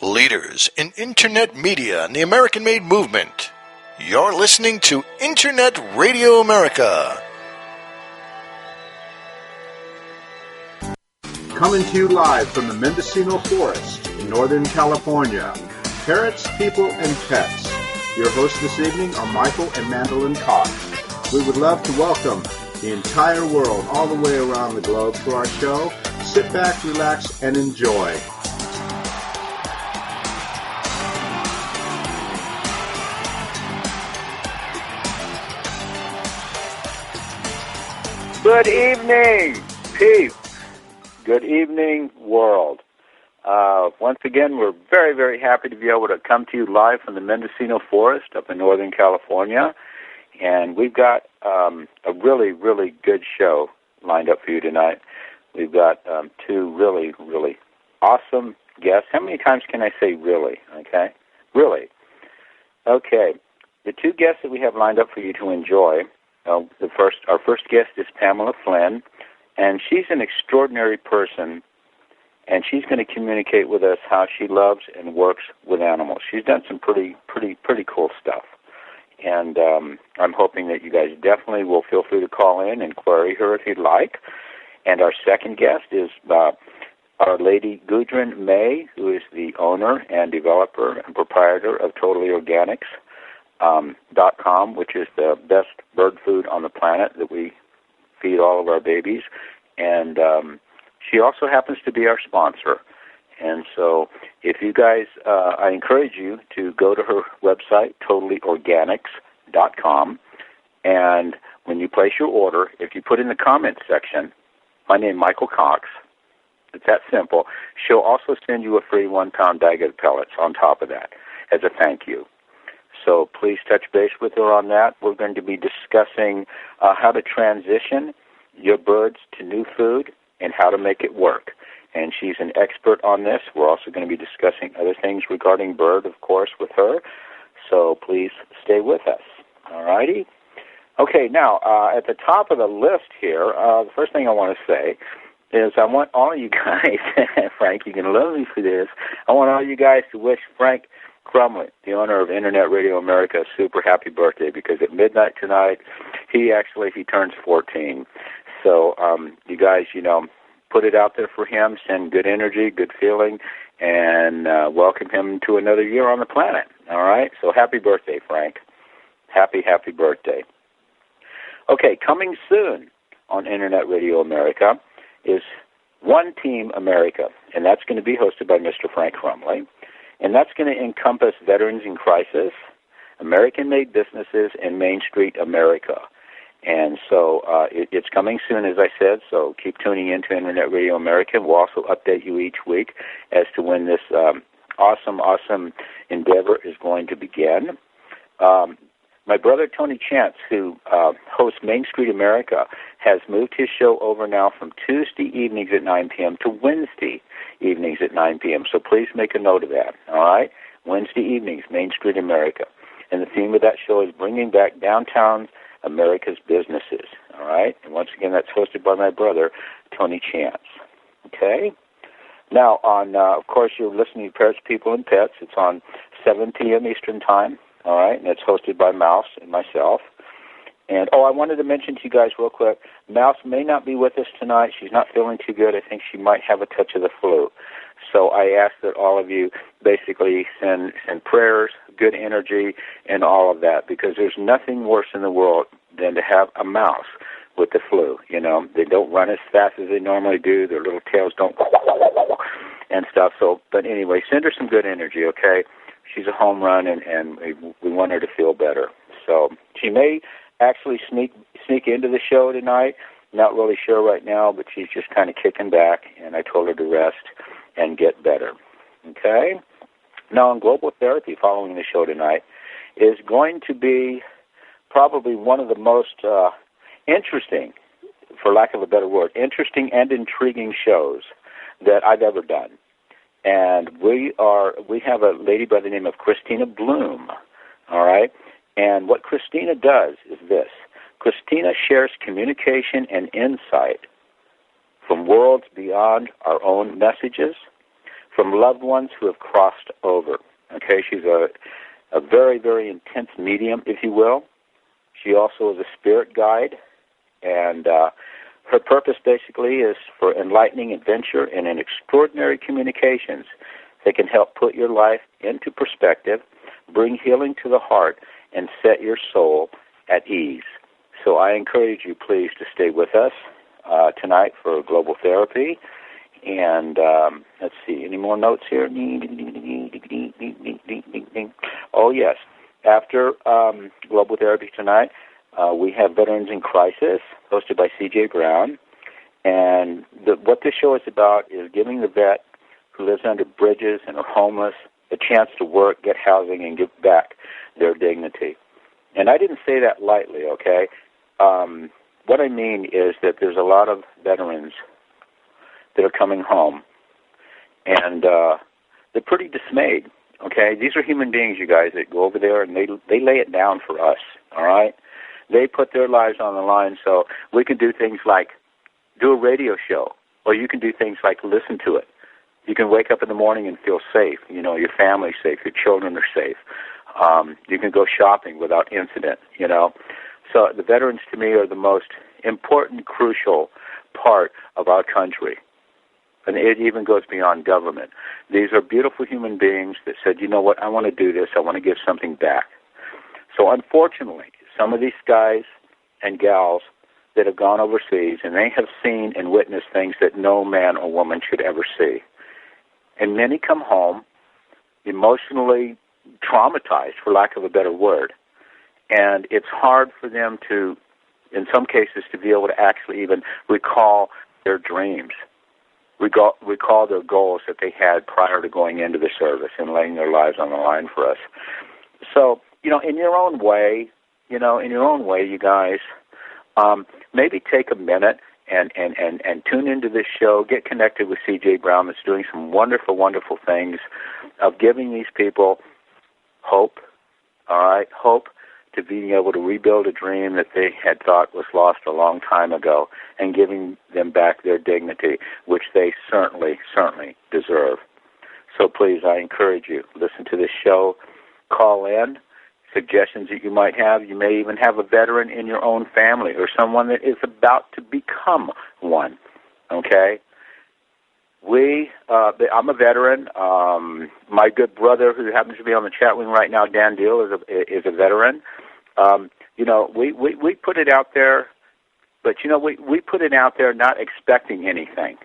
Leaders in Internet media and the American-made movement. You're listening to Internet Radio America. Coming to you live from the Mendocino Forest in Northern California. Parrots, People, and Pets. Your hosts this evening are Michael and Mandolin Cox. We would love to welcome the entire world all the way around the globe to our show. Sit back, relax, and enjoy. Good evening, peeps. Good evening, world. Once again, we're very, very happy to be able to come to you live from the Mendocino Forest up in Northern California. And we've got a really, really good show lined up for you tonight. We've got two really, really awesome guests. How many times can I say really? Okay? Really. Okay. The two guests that we have lined up for you to enjoy, our first guest is Pamela Flynn, and she's an extraordinary person, and she's going to communicate with us how she loves and works with animals. She's done some pretty cool stuff, and I'm hoping that you guys definitely will feel free to call in and query her if you'd like. And our second guest is our lady Gudrun May, who is the owner and developer and proprietor of TotallyOrganics.com, which is the best bird food on the planet that we feed all of our babies. And she also happens to be our sponsor. And so if you guys, I encourage you to go to her website, TotallyOrganics.com, and when you place your order, if you put in the comments section, my name Michael Cox, it's that simple, she'll also send you a free 1-pound bag of pellets on top of that as a thank you. So please touch base with her on that. We're going to be discussing how to transition your birds to new food and how to make it work. And she's an expert on this. We're also going to be discussing other things regarding bird, of course, with her. So please stay with us. All righty? Okay, now, at the top of the list here, the first thing I want to say is I want all of you guys, Frank, you're going to love me for this, I want all you guys to wish Frank Crumley, the owner of Internet Radio America, a super happy birthday, because at midnight tonight, he turns 14. So you guys, put it out there for him, send good energy, good feeling, and welcome him to another year on the planet. All right? So happy birthday, Frank. Happy, happy birthday. Okay, coming soon on Internet Radio America is One Team America, and that's going to be hosted by Mr. Frank Crumley. And that's going to encompass veterans in crisis, American-made businesses, and Main Street America. And so it's coming soon, as I said, so keep tuning in to Internet Radio America. We'll also update you each week as to when this awesome endeavor is going to begin. My brother Tony Chance, who hosts Main Street America, has moved his show over now from Tuesday evenings at 9 p.m. to Wednesday evenings at 9 p.m. So please make a note of that, all right? Wednesday evenings, Main Street America. And the theme of that show is bringing back downtown America's businesses, all right? And once again, that's hosted by my brother, Tony Chance, okay? Now, of course, you're listening to Parrots, People, and Pets. It's on 7 p.m. Eastern Time. All right, and it's hosted by Mouse and myself. And, I wanted to mention to you guys real quick, Mouse may not be with us tonight. She's not feeling too good. I think she might have a touch of the flu. So I ask that all of you basically send prayers, good energy, and all of that, because there's nothing worse in the world than to have a mouse with the flu. They don't run as fast as they normally do. Their little tails don't and stuff. So, but anyway, send her some good energy, okay? She's a home run, and we want her to feel better. So she may actually sneak into the show tonight. Not really sure right now, but she's just kind of kicking back, and I told her to rest and get better. Okay? Now, on Global Therapy, following the show tonight, is going to be probably one of the most interesting, for lack of a better word, interesting and intriguing shows that I've ever done. And we have a lady by the name of Christina Bloom, all right? And what Christina does is this. Christina shares communication and insight from worlds beyond our own messages, from loved ones who have crossed over. Okay, she's a very, very intense medium, if you will. She also is a spirit guide, and her purpose basically is for enlightening adventure and an extraordinary communications that can help put your life into perspective, bring healing to the heart, and set your soul at ease. So I encourage you, please, to stay with us tonight for Global Therapy. And let's see, any more notes here? Oh, yes. After Global Therapy tonight, we have Veterans in Crisis, hosted by C.J. Brown. And what this show is about is giving the vet who lives under bridges and are homeless a chance to work, get housing, and give back their dignity. And I didn't say that lightly, okay? What I mean is that there's a lot of veterans that are coming home, and they're pretty dismayed, okay? These are human beings, you guys, that go over there, and they lay it down for us, all right? They put their lives on the line so we can do things like do a radio show, or you can do things like listen to it. You can wake up in the morning and feel safe. You know, your family's safe, your children are safe. You can go shopping without incident, you know. So the veterans, to me, are the most important, crucial part of our country. And it even goes beyond government. These are beautiful human beings that said, you know what, I want to do this. I want to give something back. So unfortunately, some of these guys and gals that have gone overseas, and they have seen and witnessed things that no man or woman should ever see. And many come home emotionally traumatized, for lack of a better word. And it's hard for them to, in some cases, to be able to actually even recall their dreams, recall their goals that they had prior to going into the service and laying their lives on the line for us. So, you know, in your own way, you guys, maybe take a minute and tune into this show, get connected with C.J. Brown, that's doing some wonderful, wonderful things of giving these people hope, all right, hope to being able to rebuild a dream that they had thought was lost a long time ago, and giving them back their dignity, which they certainly, certainly deserve. So please, I encourage you, listen to this show, call in, suggestions that you might have. You may even have a veteran in your own family or someone that is about to become one, okay? I'm a veteran. My good brother, who happens to be on the chat room right now, Dan Deal, is a veteran. You know, we put it out there, but, you know, we put it out there not expecting anything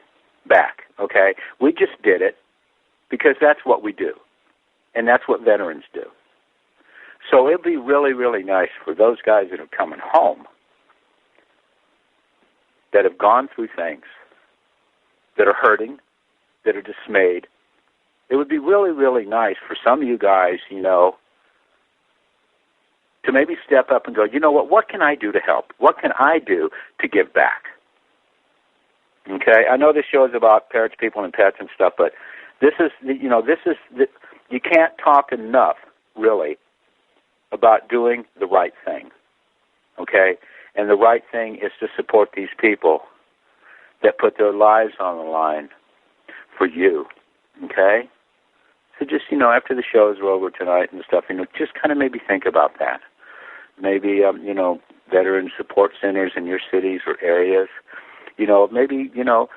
back, okay? We just did it because that's what we do, and that's what veterans do. So it'd be really, really nice for those guys that are coming home that have gone through things, that are hurting, that are dismayed. It would be really, really nice for some of you guys, you know, to maybe step up and go, you know what can I do to help? What can I do to give back? Okay, I know this show is about parrots, people, and pets and stuff, but this is, you can't talk enough, really, about doing the right thing, okay? And the right thing is to support these people that put their lives on the line for you, okay? So just, you know, after the shows are over tonight and stuff, you know, just kind of maybe think about that. Maybe, you know, veteran support centers in your cities or areas. You know, maybe, you know,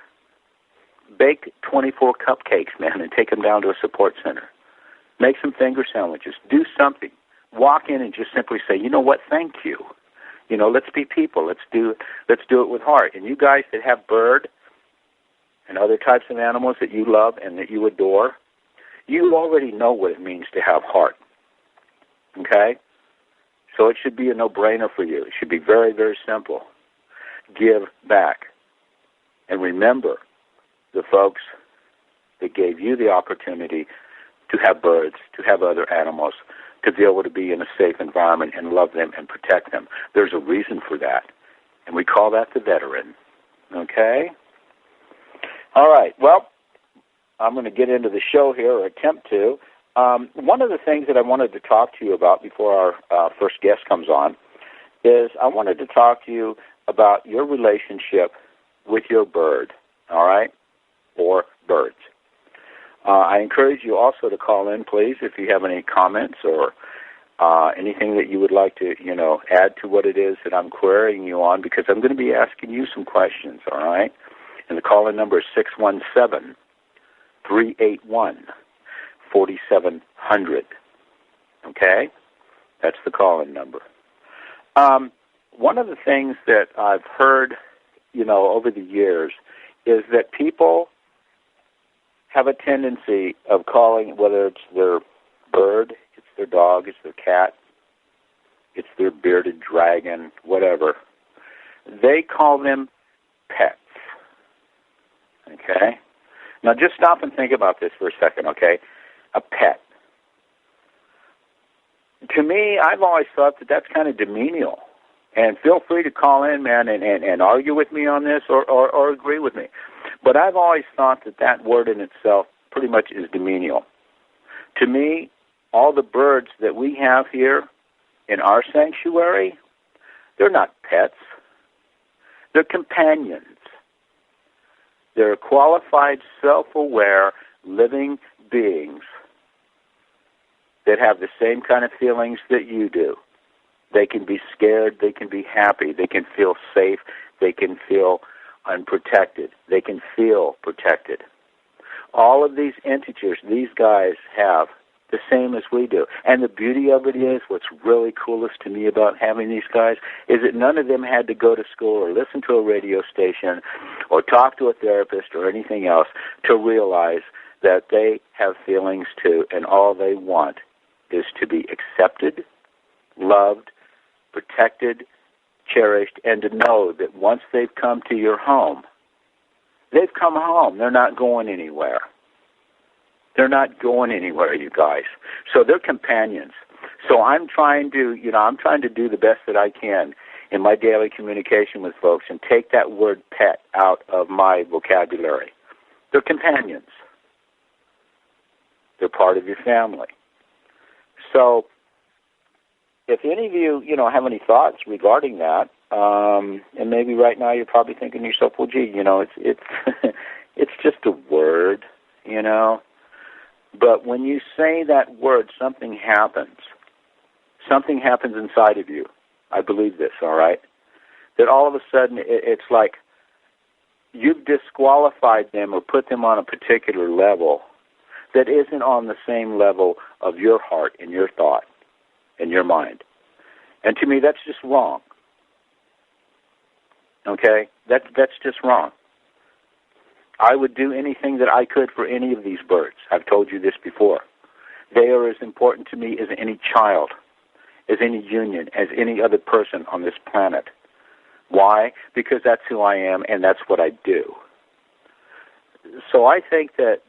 bake 24 cupcakes, man, and take them down to a support center. Make some finger sandwiches. Do something. Walk in and just simply say, you know what, thank you. You know, let's be people. Let's do it with heart. And you guys that have bird and other types of animals that you love and that you adore, you already know what it means to have heart. Okay? So it should be a no-brainer for you. It should be very, very simple. Give back. And remember the folks that gave you the opportunity to have birds, to have other animals, to be able to be in a safe environment and love them and protect them. There's a reason for that, and we call that the veteran. Okay? All right. Well, I'm going to get into the show here, or attempt to. One of the things that I wanted to talk to you about before our first guest comes on is I wanted to talk to you about your relationship with your bird, all right, or birds. I encourage you also to call in, please, if you have any comments or anything that you would like to, add to what it is that I'm querying you on, because I'm going to be asking you some questions, all right? And the call-in number is 617-381-4700, okay? That's the call-in number. One of the things that I've heard, over the years is that people have a tendency of calling, whether it's their bird, it's their dog, it's their cat, it's their bearded dragon, whatever. They call them pets. Okay? Now just stop and think about this for a second, okay? A pet. To me, I've always thought that that's kind of demenial. And feel free to call in, man, and argue with me on this or agree with me. But I've always thought that that word in itself pretty much is demenial. To me, all the birds that we have here in our sanctuary, they're not pets. They're companions. They're qualified, self-aware, living beings that have the same kind of feelings that you do. They can be scared, they can be happy, they can feel safe, they can feel unprotected, they can feel protected. All of these integers, these guys have the same as we do. And the beauty of it is, what's really coolest to me about having these guys is that none of them had to go to school or listen to a radio station or talk to a therapist or anything else to realize that they have feelings too, and all they want is to be accepted, loved, protected, cherished, and to know that once they've come to your home, they've come home. They're not going anywhere. They're not going anywhere, you guys. So they're companions. So I'm trying to, do the best that I can in my daily communication with folks and take that word pet out of my vocabulary. They're companions. They're part of your family. So if any of you, have any thoughts regarding that, and maybe right now you're probably thinking to yourself, well, gee, it's it's just a word, But when you say that word, something happens. Something happens inside of you. I believe this, all right? That all of a sudden it's like you've disqualified them or put them on a particular level that isn't on the same level of your heart and your thought and your mind. And to me, that's just wrong. Okay? That's just wrong. I would do anything that I could for any of these birds. I've told you this before. They are as important to me as any child, as any union, as any other person on this planet. Why? Because that's who I am and that's what I do. So I think that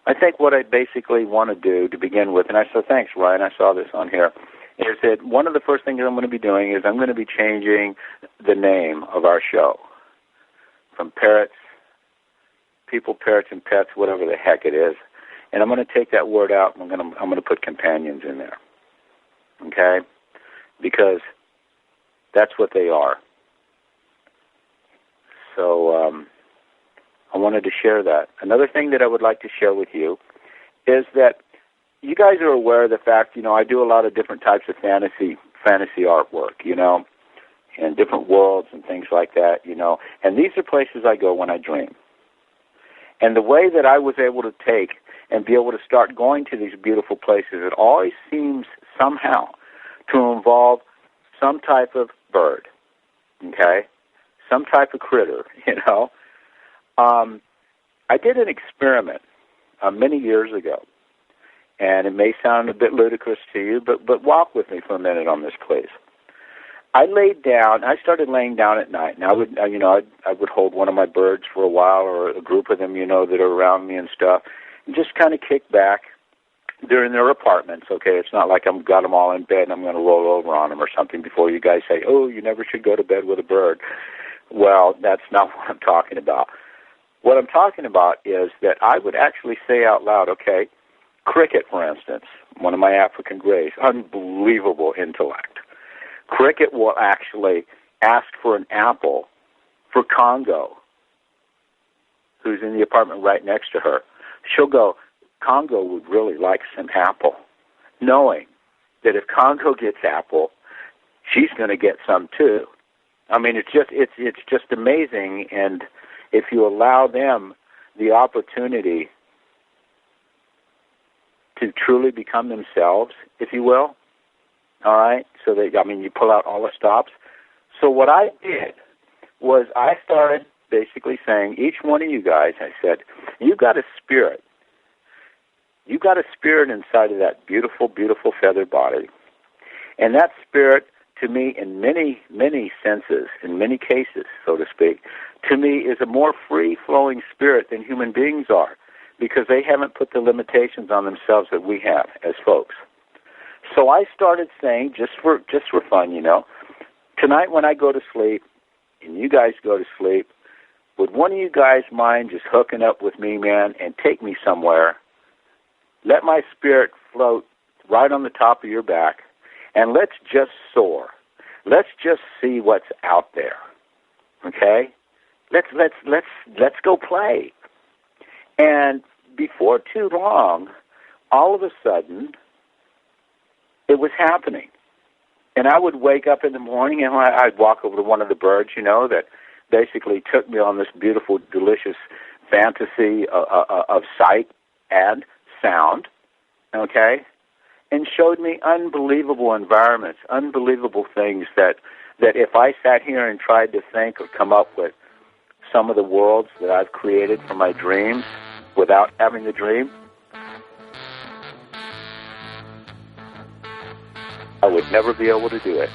I think what I basically want to do to begin with, and I said, thanks, Ryan, I saw this on here, is that one of the first things I'm going to be doing is I'm going to be changing the name of our show from Parrots, People, Parrots, and Pets, whatever the heck it is, and I'm going to take that word out and I'm going to put companions in there, okay? Because that's what they are. So I wanted to share that. Another thing that I would like to share with you is that you guys are aware of the fact, I do a lot of different types of fantasy artwork, and different worlds and things like that, and these are places I go when I dream. And the way that I was able to take and be able to start going to these beautiful places, it always seems somehow to involve some type of bird, okay, some type of critter, I did an experiment many years ago. And it may sound a bit ludicrous to you, but walk with me for a minute on this, please. I started laying down at night, and I would hold one of my birds for a while, or a group of them, that are around me and stuff, and just kind of kick back. They're in their apartments, okay? It's not like I've got them all in bed and I'm going to roll over on them or something before you guys say, oh, you never should go to bed with a bird. Well, that's not what I'm talking about. What I'm talking about is that I would actually say out loud, okay, Cricket, for instance, one of my African greys, unbelievable intellect. Cricket will actually ask for an apple for Congo, who's in the apartment right next to her. She'll go, Congo would really like some apple, knowing that if Congo gets apple, she's going to get some too. I mean, it's just amazing, and if you allow them the opportunity to truly become themselves, if you will, all right, so that, I mean, you pull out all the stops. So what I did was I started basically saying, each one of you guys, I said, you've got a spirit. You've got a spirit inside of that beautiful, beautiful feather body. And that spirit, to me, in many, many senses, in many cases, so to speak, to me is a more free-flowing spirit than human beings are, because they haven't put the limitations on themselves that we have as folks. So I started saying, just for fun, you know, tonight when I go to sleep, and you guys go to sleep, would one of you guys mind just hooking up with me, man, and take me somewhere? Let my spirit float right on the top of your back, and let's just soar. Let's just see what's out there. Okay? Let's go play. And before too long, all of a sudden, it was happening. And I would wake up in the morning and I'd walk over to one of the birds, you know, that basically took me on this beautiful, delicious fantasy of sight and sound, okay, and showed me unbelievable environments, unbelievable things that if I sat here and tried to think or come up with some of the worlds that I've created from my dreams without having the dream, I would never be able to do it.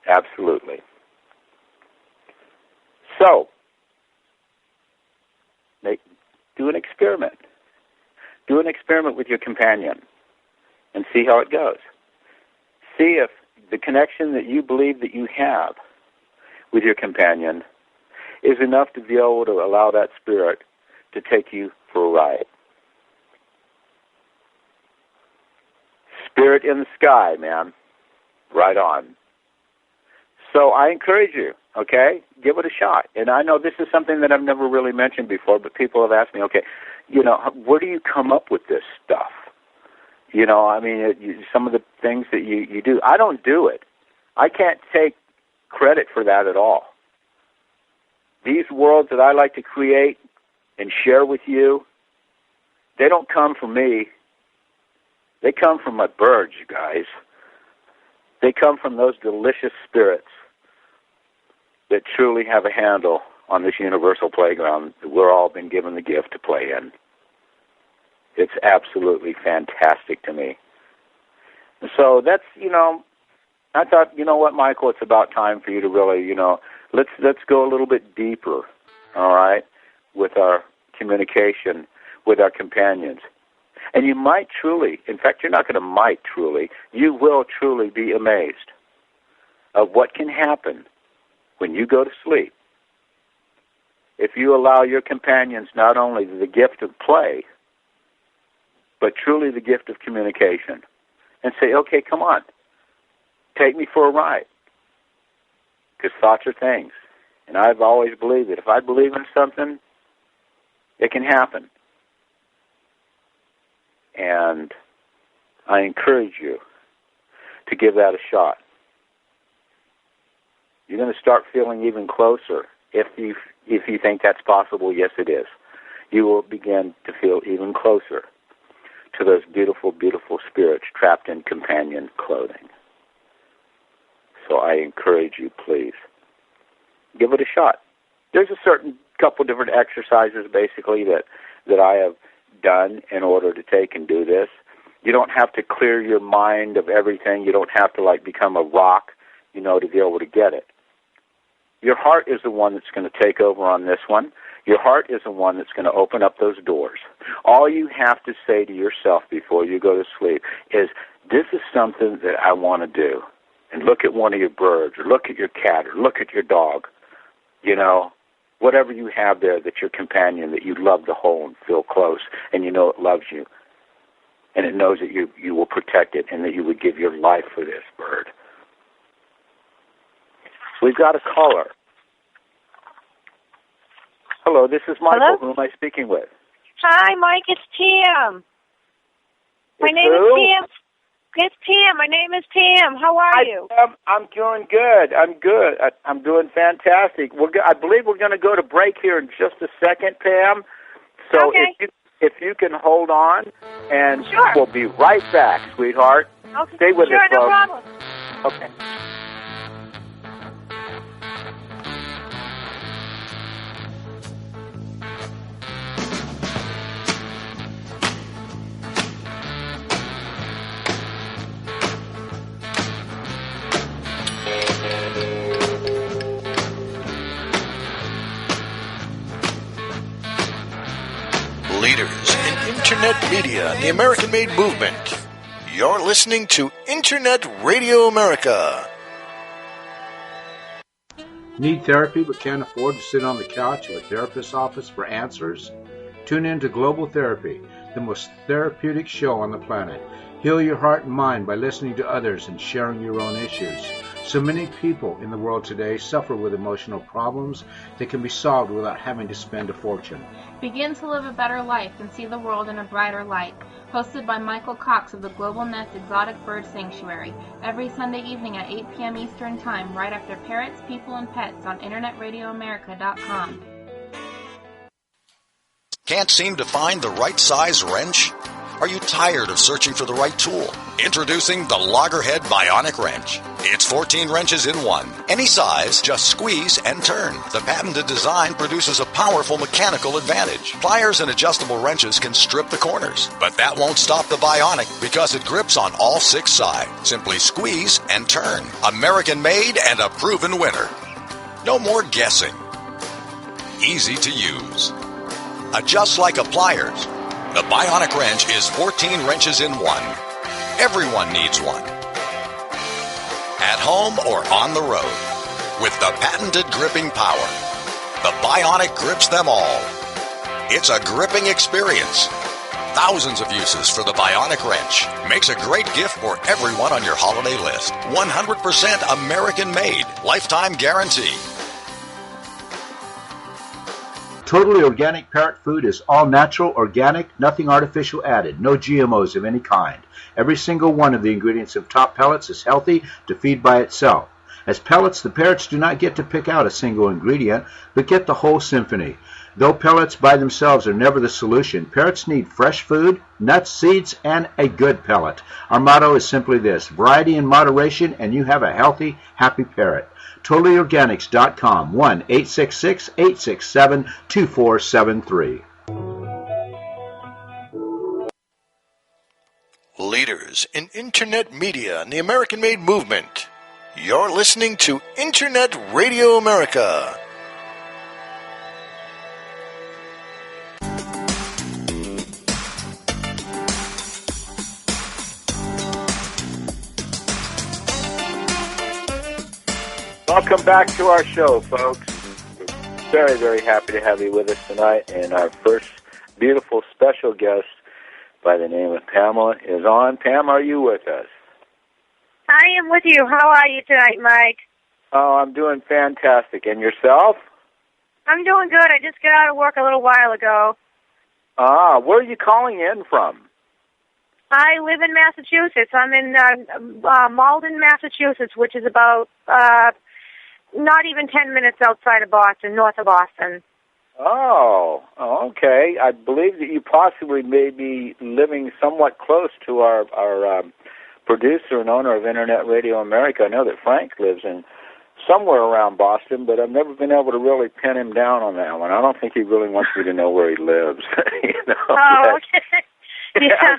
Absolutely. So, do an experiment. Do an experiment with your companion and see how it goes. See if the connection that you believe that you have with your companion is enough to be able to allow that spirit to take you for a ride. Spirit in the sky, man. Right on. So I encourage you, okay, give it a shot. And I know this is something that I've never really mentioned before, but people have asked me, okay, you know, where do you come up with this stuff? You know, I mean, some of the things that you do. I don't do it. I can't take credit for that at all. These worlds that I like to create and share with you, they don't come from me. They come from my birds, you guys. They come from those delicious spirits that truly have a handle on this universal playground that we're all been given the gift to play in. It's absolutely fantastic to me. So that's, you know, I thought, you know what, Michael, it's about time for you to really, you know, let's go a little bit deeper, all right, with our communication with our companions. And you might truly, in fact, you're not going to might truly, you will truly be amazed of what can happen when you go to sleep if you allow your companions not only the gift of play, but truly the gift of communication, and say, okay, come on, take me for a ride, because thoughts are things. And I've always believed that if I believe in something, it can happen. And I encourage you to give that a shot. You're going to start feeling even closer. If you think that's possible, yes, it is. You will begin to feel even closer to those beautiful, beautiful spirits trapped in companion clothing. So I encourage you, please, give it a shot. There's a certain couple different exercises, basically, that I have done in order to take and do this. You don't have to clear your mind of everything. You don't have to, like, become a rock, you know, to be able to get it. Your heart is the one that's going to take over on this one. Your heart is the one that's going to open up those doors. All you have to say to yourself before you go to sleep is, this is something that I want to do. And look at one of your birds, or look at your cat, or look at your dog. You know, whatever you have there that's your companion that you love to hold and feel close, and you know it loves you. And it knows that you will protect it and that you would give your life for this bird. We've got a caller. Hello, this is Michael. Hello? Who am I speaking with? Hi, Mike. It's Pam. My name is Pam. It's Pam. My name is Pam. How are you? I'm doing good. I'm doing fantastic. I believe we're going to go to break here in just a second, Pam. So okay. if you can hold on, and sure. We'll be right back, sweetheart. Okay. Stay with us, folks. Sure, no problem. Okay. Leaders in Internet media and the American-made movement. You're listening to Internet Radio America. Need therapy but can't afford to sit on the couch of a therapist's office for answers? Tune in to Global Therapy, the most therapeutic show on the planet. Heal your heart and mind by listening to others and sharing your own issues. So many people in the world today suffer with emotional problems that can be solved without having to spend a fortune. Begin to live a better life and see the world in a brighter light. Hosted by Michael Cox of the Global Nest Exotic Bird Sanctuary. Every Sunday evening at 8 p.m. Eastern Time, right after Parrots, People, and Pets on InternetRadioAmerica.com. Can't seem to find the right size wrench? Are you tired of searching for the right tool? Introducing the Loggerhead Bionic Wrench. It's 14 wrenches in one. Any size, just squeeze and turn. The patented design produces a powerful mechanical advantage. Pliers and adjustable wrenches can strip the corners, but that won't stop the Bionic because it grips on all 6 sides. Simply squeeze and turn. American made and a proven winner. No more guessing. Easy to use. Adjusts like a pliers. The Bionic wrench is 14 wrenches in one. Everyone needs one. At home or on the road. With the patented gripping power. The Bionic grips them all. It's a gripping experience. Thousands of uses for the Bionic wrench. Makes a great gift for everyone on your holiday list. 100% American made. Lifetime guarantee. Totally organic parrot food is all natural, organic, nothing artificial added, no GMOs of any kind. Every single one of the ingredients of Top Pellets is healthy to feed by itself. As pellets, the parrots do not get to pick out a single ingredient, but get the whole symphony. Though pellets by themselves are never the solution, parrots need fresh food, nuts, seeds, and a good pellet. Our motto is simply this: variety in moderation, and you have a healthy, happy parrot. TotallyOrganics.com, 1-866-867-2473. Leaders in Internet media and the American-made movement. You're listening to Internet Radio America. Welcome back to our show, folks. We're very, very happy to have you with us tonight. And our first beautiful special guest by the name of Pamela is on. Pam, are you with us? I am with you. How are you tonight, Mike? Oh, I'm doing fantastic. And yourself? I'm doing good. I just got out of work a little while ago. Ah, where are you calling in from? I live in Massachusetts. I'm in Malden, Massachusetts, which is about not even 10 minutes outside of Boston, north of Boston. Oh, okay. I believe that you possibly may be living somewhat close to our producer and owner of Internet Radio America. I know that Frank lives in somewhere around Boston, but I've never been able to really pin him down on that one. I don't think he really wants me to know where he lives. You know? Oh, okay. Yeah.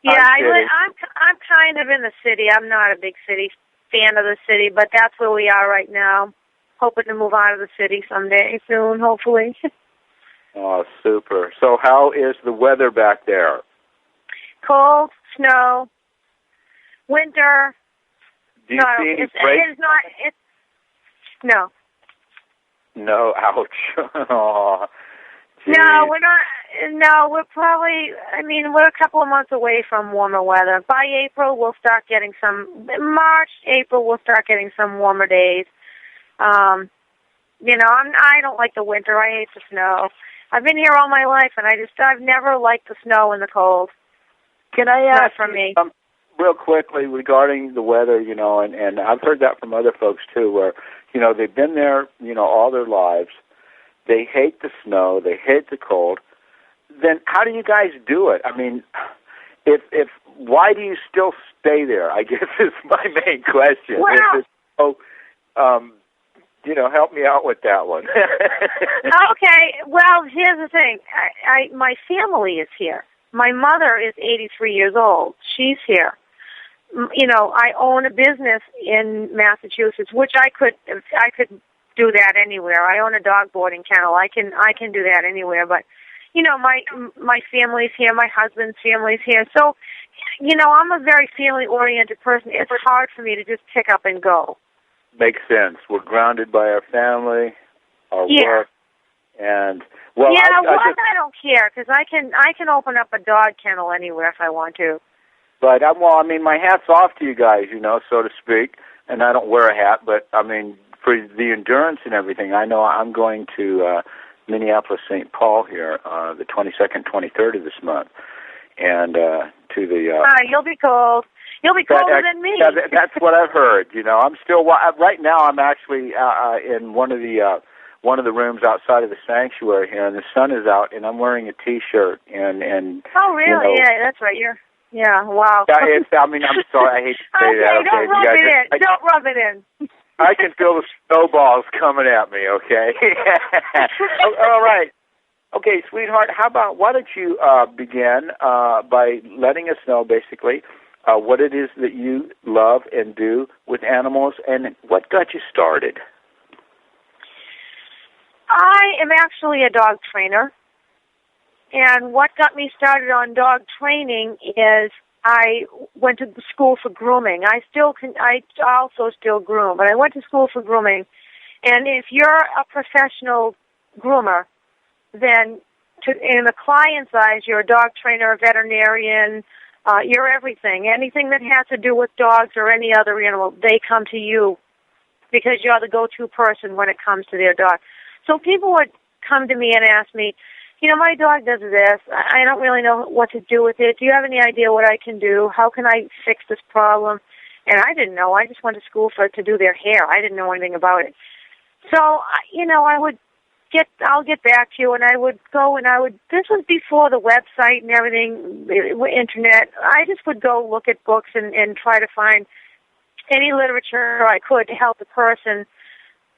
I'm kind of in the city. I'm not a big city fan of the city, but that's where we are right now. Hoping to move out of the city someday soon, hopefully. Oh, super. So how is the weather back there? Cold, snow, winter. Do you see any breaks? No. No, ouch. Oh, no, we're not. No, we're probably, we're a couple of months away from warmer weather. By April, we'll start getting March, April, we'll start getting some warmer days. I don't like the winter. I hate the snow. I've been here all my life, and I've never liked the snow and the cold. Can I ask Not for me. Real quickly regarding the weather, and I've heard that from other folks too, where, they've been there, all their lives. They hate the snow. They hate the cold. Then how do you guys do it? I mean, why do you still stay there? I guess is my main question. Well, help me out with that one. Okay. Well, here's the thing. My family is here. My mother is 83 years old. She's here. I own a business in Massachusetts, which I could do that anywhere. I own a dog boarding kennel. I can do that anywhere. But my family's here. My husband's family's here. So, I'm a very family-oriented person. It's hard for me to just pick up and go. Makes sense. We're grounded by our family, our work, and I don't care because I can open up a dog kennel anywhere if I want to. But my hat's off to you guys, so to speak. And I don't wear a hat, but for the endurance and everything, I know I'm going to Minneapolis, St. Paul here, the 22nd, 23rd of this month, and to the. You'll be cold. You'll be colder than me. Yeah, that's what I've heard. I'm still right now. I'm actually in one of the rooms outside of the sanctuary here, and the sun is out, and I'm wearing a T-shirt. And oh, really? Yeah, that's right. Yeah. Wow. I'm sorry. I hate to say that. Okay, don't rub it in. Don't rub it in. I can feel the snowballs coming at me. Okay. All right. Okay, sweetheart. How about why don't you begin by letting us know basically. What it is that you love and do with animals, and what got you started? I am actually a dog trainer, and what got me started on dog training is I went to school for grooming. I also still groom, but I went to school for grooming. And if you're a professional groomer, then in the client's eyes, you're a dog trainer, a veterinarian. You're everything. Anything that has to do with dogs or any other animal, they come to you because you're the go-to person when it comes to their dog. So people would come to me and ask me, my dog does this. I don't really know what to do with it. Do you have any idea what I can do? How can I fix this problem? And I didn't know. I just went to school to do their hair. I didn't know anything about it. So, I'll get back to you, and I would go this was before the website and everything, internet. I just would go look at books and try to find any literature I could to help the person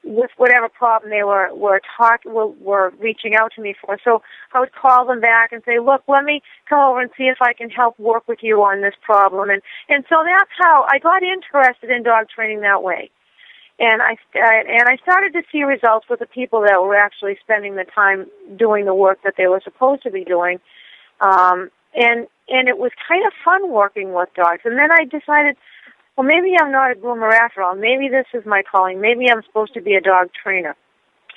with whatever problem they were reaching out to me for. So I would call them back and say, look, let me come over and see if I can help work with you on this problem. And so that's how I got interested in dog training that way. And I started to see results with the people that were actually spending the time doing the work that they were supposed to be doing. And it was kind of fun working with dogs. And then I decided, well, maybe I'm not a groomer after all. Maybe this is my calling. Maybe I'm supposed to be a dog trainer.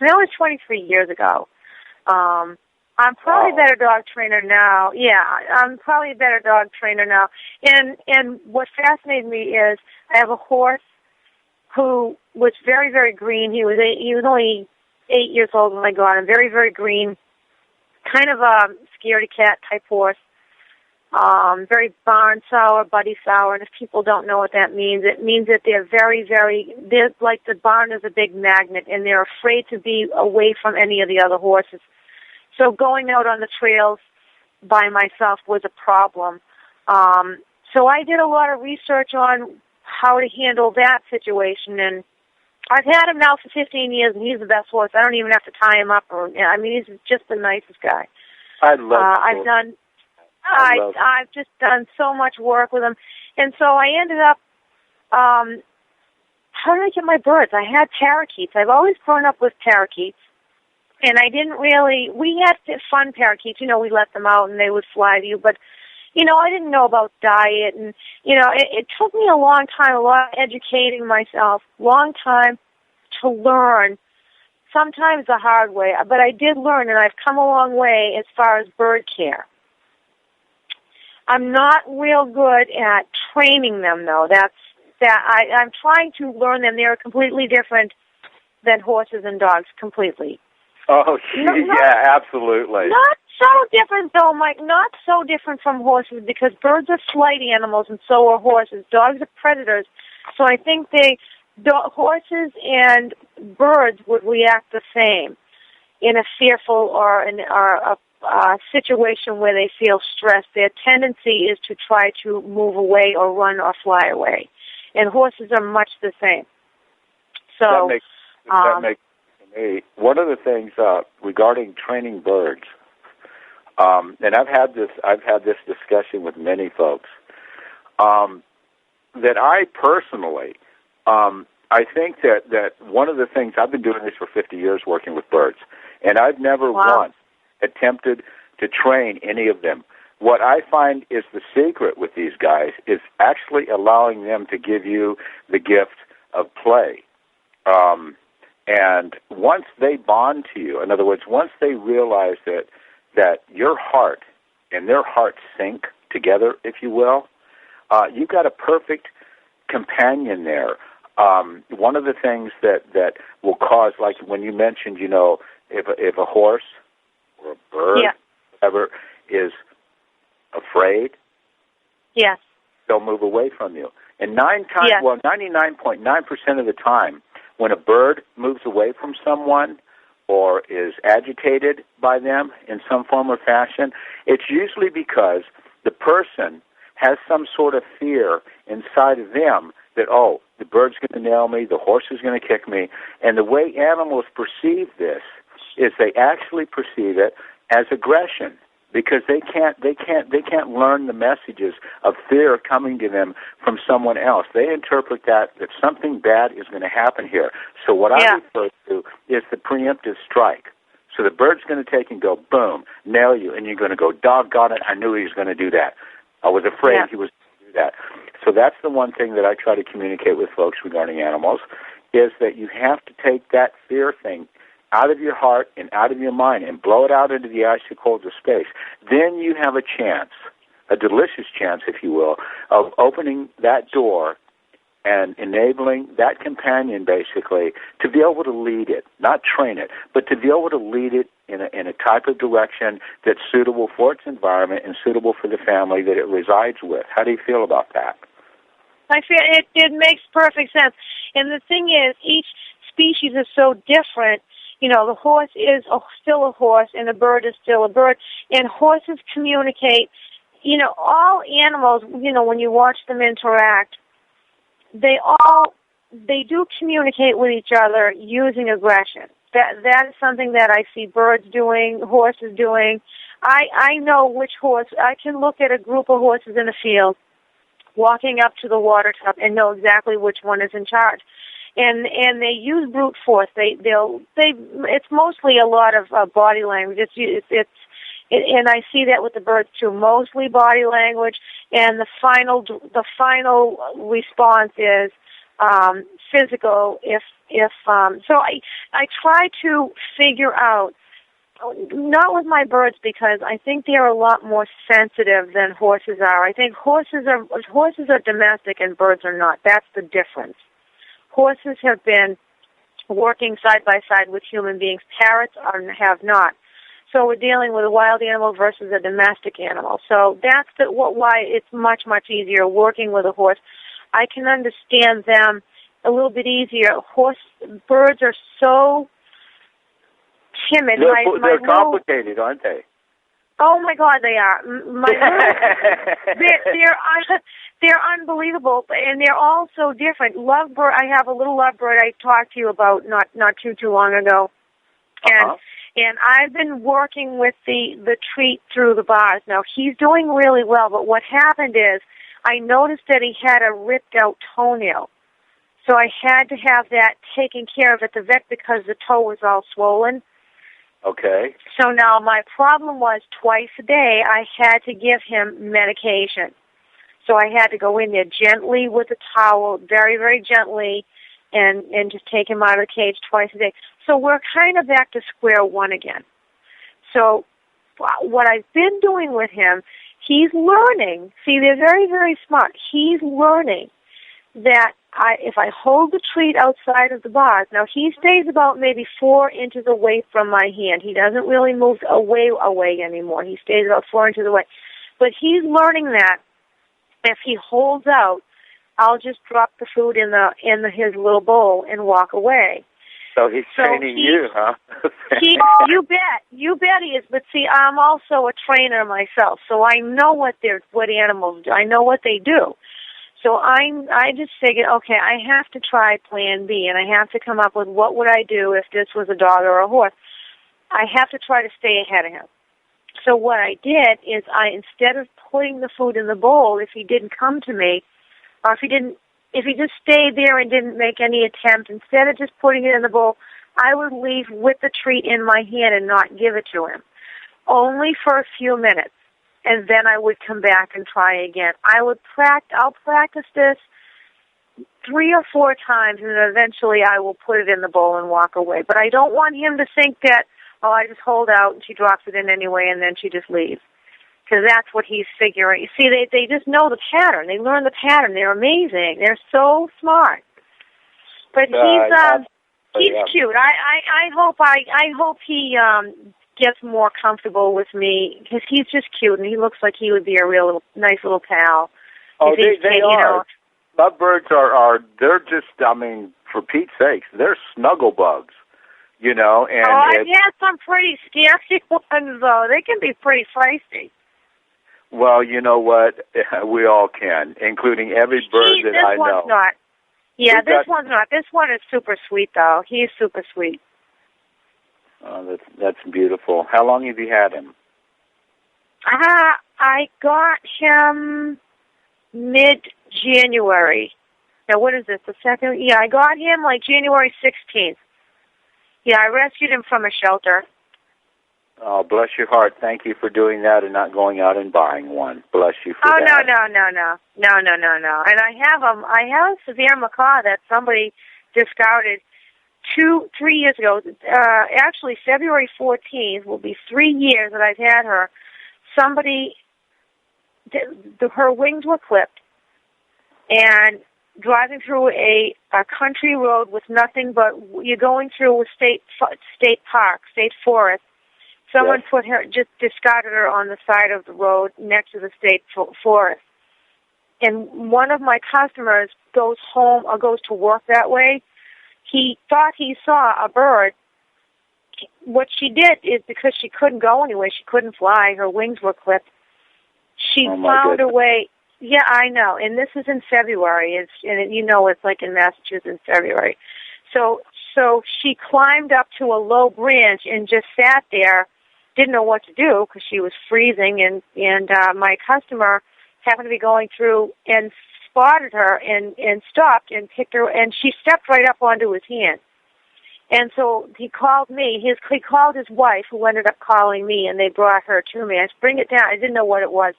And that was 23 years ago. I'm probably a better dog trainer now. Yeah, I'm probably a better dog trainer now. And what fascinated me is I have a horse who was very, very green. He was only 8 years old when I got him. Very, very green, kind of a scaredy cat type horse. Very barn sour, buddy sour. And if people don't know what that means, it means that they're very, very. They're like the barn is a big magnet, and they're afraid to be away from any of the other horses. So going out on the trails by myself was a problem. So I did a lot of research on how to handle that situation, and I've had him now for 15 years, and he's the best horse. I don't even have to tie him up, he's just the nicest guy. I love I've just done so much work with him, and so I ended up. How did I get my birds? I had parakeets. I've always grown up with parakeets, and I didn't really. We had fun parakeets. We let them out, and they would fly to you, but. I didn't know about diet, and, it took me a long time, a lot of educating myself, long time to learn, sometimes the hard way, but I did learn, and I've come a long way as far as bird care. I'm not real good at training them, though. I'm trying to learn them. They're a completely different than horses and dogs completely. Oh, yeah, absolutely. Not so different, though, Mike. Not so different from horses, because birds are flight animals, and so are horses. Dogs are predators. So I think horses and birds would react the same in a fearful or a situation where they feel stressed. Their tendency is to try to move away or run or fly away. And horses are much the same. So that makes sense to me. One of the things regarding training birds, and I've had this discussion with many folks, that I personally, I think that one of the things, I've been doing this for 50 years working with birds, and I've never once attempted to train any of them. What I find is the secret with these guys is actually allowing them to give you the gift of play. And once they bond to you, in other words, once they realize that your heart and their heart sync together, if you will, you've got a perfect companion there. One of the things that will cause, like when you mentioned, if a horse or a bird, whatever, is afraid, they'll move away from you. And 99.9% of the time, when a bird moves away from someone or is agitated by them in some form or fashion, it's usually because the person has some sort of fear inside of them that, the bird's going to nail me, the horse is going to kick me. And the way animals perceive this is they actually perceive it as aggression, because they can't learn the messages of fear coming to them from someone else. They interpret that something bad is going to happen here. So what I refer to is the preemptive strike. So the bird's going to take and go, boom, nail you, and you're going to go, doggone it, I knew he was going to do that. I was afraid he was going to do that. So that's the one thing that I try to communicate with folks regarding animals, is that you have to take that fear thing out of your heart and out of your mind and blow it out into the icy cold of space. Then you have a chance, a delicious chance, if you will, of opening that door and enabling that companion, basically, to be able to lead it, not train it, but to be able to lead it in a type of direction that's suitable for its environment and suitable for the family that it resides with. How do you feel about that? I feel it makes perfect sense. And the thing is, each species is so different. The horse is still a horse, and the bird is still a bird. And horses communicate. All animals, when you watch them interact, they do communicate with each other using aggression. That is something that I see birds doing, horses doing. I know which horse. I can look at a group of horses in a field walking up to the water tub and know exactly which one is in charge. And they use brute force. It's mostly a lot of body language. And I see that with the birds too. Mostly body language, and the final response is physical. So I try to figure out, not with my birds, because I think they're a lot more sensitive than horses are. I think horses are domestic and birds are not. That's the difference. Horses have been working side by side with human beings. Parrots have not. So we're dealing with a wild animal versus a domestic animal. So that's why it's much, much easier working with a horse. I can understand them a little bit easier. Birds are so timid. They're complicated, aren't they? Oh my God, they are. They're unbelievable, and they're all so different. Lovebird, I have a little lovebird I talked to you about not too long ago, and I've been working with the treat through the bars. Now he's doing really well, but what happened is I noticed that he had a ripped out toenail, so I had to have that taken care of at the vet because the toe was all swollen. Okay. So now my problem was twice a day I had to give him medication. So I had to go in there gently with a towel, very, very gently, and just take him out of the cage twice a day. So we're kind of back to square one again. So what I've been doing with him, he's learning. See, they're very, very smart. He's learning that if I hold the treat outside of the box, now he stays about maybe 4 inches away from my hand. He doesn't really move away anymore. He stays about 4 inches away. But he's learning that if he holds out, I'll just drop the food in his little bowl and walk away. So he's training you, huh? You bet he is. But see, I'm also a trainer myself, so I know what animals do. I know what they do. So I just figured, okay, I have to try Plan B, and I have to come up with what would I do if this was a dog or a horse. I have to try to stay ahead of him. So what I did is instead of putting the food in the bowl, if he didn't come to me, or if he just stayed there and didn't make any attempt, instead of just putting it in the bowl, I would leave with the treat in my hand and not give it to him, only for a few minutes, and then I would come back and try again. I'll practice this 3 or 4 times, and then eventually I will put it in the bowl and walk away. But I don't want him to think that, I just hold out and she drops it in anyway, and then she just leaves. Because that's what he's figuring. You see, they just know the pattern. They learn the pattern. They're amazing. They're so smart. But he's cute. I hope he gets more comfortable with me, because he's just cute, and he looks like he would be a real nice little pal. Oh, they are. Lovebirds they're just, for Pete's sakes, they're snuggle bugs. And I've had some pretty scary ones, though. They can be pretty feisty. Well, you know what? We all can, including every bird that I know. This one's not. Yeah, this one's not. This one is super sweet, though. He's super sweet. Oh, that's beautiful. How long have you had him? I got him mid-January. Now, what is this, the second? Yeah, I got him like January 16th. Yeah, I rescued him from a shelter. Oh, bless your heart. Thank you for doing that and not going out and buying one. Bless you for that. No. And I have a severe macaw that somebody discarded 3 years ago. Actually, February 14th will be 3 years that I've had her. Somebody, her wings were clipped, and driving through a country road with nothing but, you're going through a state park, state forest. Someone just discarded her on the side of the road next to the state forest. And one of my customers goes home or goes to work that way. He thought he saw a bird. What she did is, because she couldn't go anywhere, she couldn't fly, her wings were clipped, she found a way. Yeah, I know. And this is in February. It's like in Massachusetts in February. So she climbed up to a low branch and just sat there, didn't know what to do because she was freezing, and my customer happened to be going through and spotted her and stopped and picked her, and she stepped right up onto his hand. And so he called me. He called his wife, who ended up calling me, and they brought her to me. I said, bring it down. I didn't know what it was.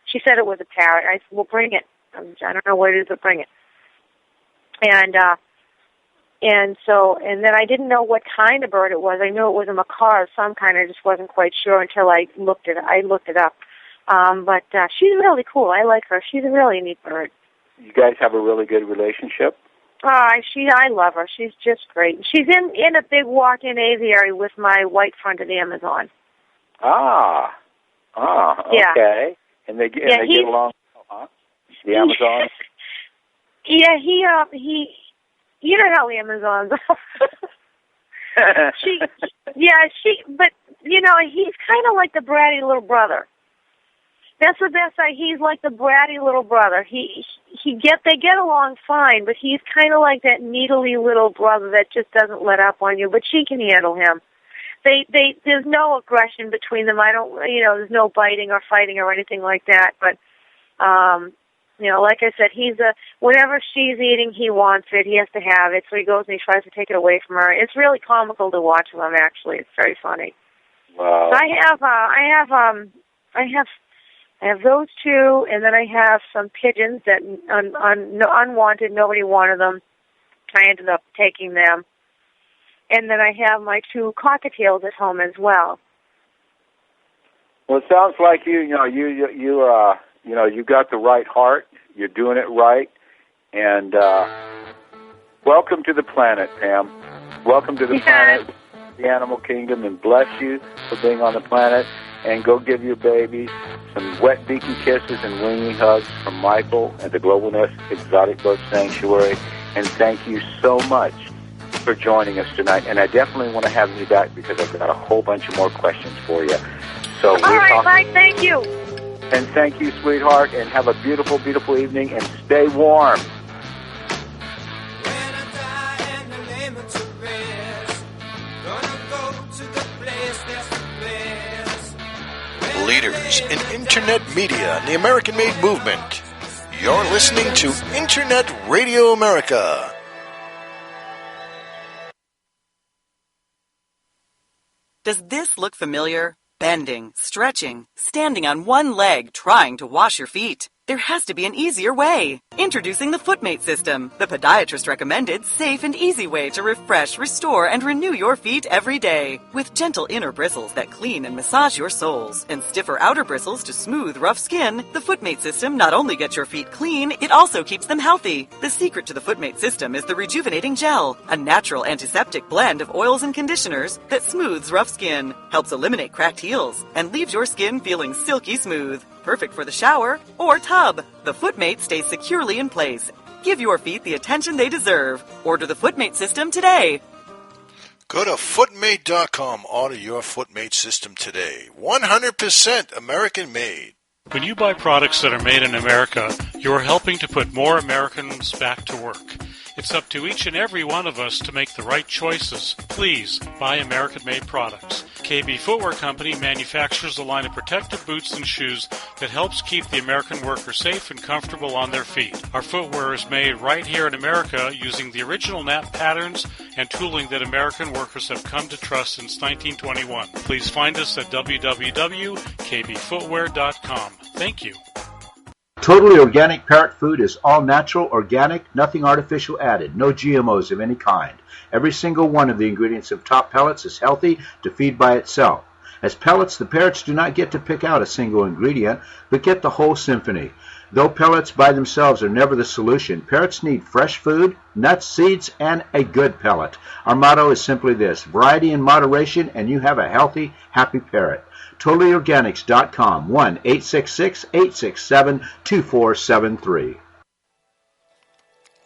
She said it was a parrot. I said, well, bring it. I don't know what it is, but bring it. And then I didn't know what kind of bird it was. I knew it was a macaw of some kind. I just wasn't quite sure until I looked it up. But she's really cool. I like her. She's a really neat bird. You guys have a really good relationship? I love her. She's just great. She's in a big walk-in aviary with my white-fronted Amazon. Okay. Yeah. And they get along, huh? The Amazon? Yeah, he you know how Amazons are. But he's kind of like the bratty little brother. That's the best. He's like the bratty little brother. They get along fine, but he's kind of like that needly little brother that just doesn't let up on you. But she can handle him. There's no aggression between them. There's no biting or fighting or anything like that. But like I said, whatever she's eating, he wants it. He has to have it. So he goes and he tries to take it away from her. It's really comical to watch them. Actually, it's very funny. Wow. So I have those two, and then I have some pigeons that unwanted. Nobody wanted them. I ended up taking them. And then I have my 2 cockatiels at home as well. Well, it sounds like you got the right heart. You're doing it right, And welcome to the planet, Pam. Welcome to the planet, the animal kingdom, and bless you for being on the planet. And go give your baby some wet beaky kisses and wingy hugs from Michael at the Global Nest Exotic Bird Sanctuary. And thank you so much for joining us tonight. And I definitely want to have you back because I've got a whole bunch of more questions for you. So all right, Mike, thank you. And thank you, sweetheart, and have a beautiful, beautiful evening, and stay warm. Leaders in Internet media and the American-made movement. You're listening to Internet Radio America. Does this look familiar? Bending, stretching, standing on one leg, trying to wash your feet. There has to be an easier way. Introducing the Footmate system, the podiatrist recommended safe and easy way to refresh, restore, and renew your feet every day. With gentle inner bristles that clean and massage your soles, and stiffer outer bristles to smooth rough skin, the Footmate system not only gets your feet clean, it also keeps them healthy. The secret to the Footmate system is the Rejuvenating Gel, a natural antiseptic blend of oils and conditioners that smooths rough skin, helps eliminate cracked heels, and leaves your skin feeling silky smooth. Perfect for the shower or tub. The Footmate stays securely in place. Give your feet the attention they deserve. Order the Footmate system today. Go to footmate.com. Order your Footmate system today. 100% American-made. When you buy products that are made in America, you are helping to put more Americans back to work. It's up to each and every one of us to make the right choices. Please buy American-made products. KB Footwear Company manufactures a line of protective boots and shoes that helps keep the American worker safe and comfortable on their feet. Our footwear is made right here in America using the original nap patterns and tooling that American workers have come to trust since 1921. Please find us at www.kbfootwear.com. Thank you. Totally organic parrot food is all natural, organic, nothing artificial added, no GMOs of any kind. Every single one of the ingredients of top pellets is healthy to feed by itself. As pellets, the parrots do not get to pick out a single ingredient, but get the whole symphony. Though pellets by themselves are never the solution, parrots need fresh food, nuts, seeds, and a good pellet. Our motto is simply this: variety in moderation, and you have a healthy, happy parrot. TotallyOrganics.com, 1-866-867-2473.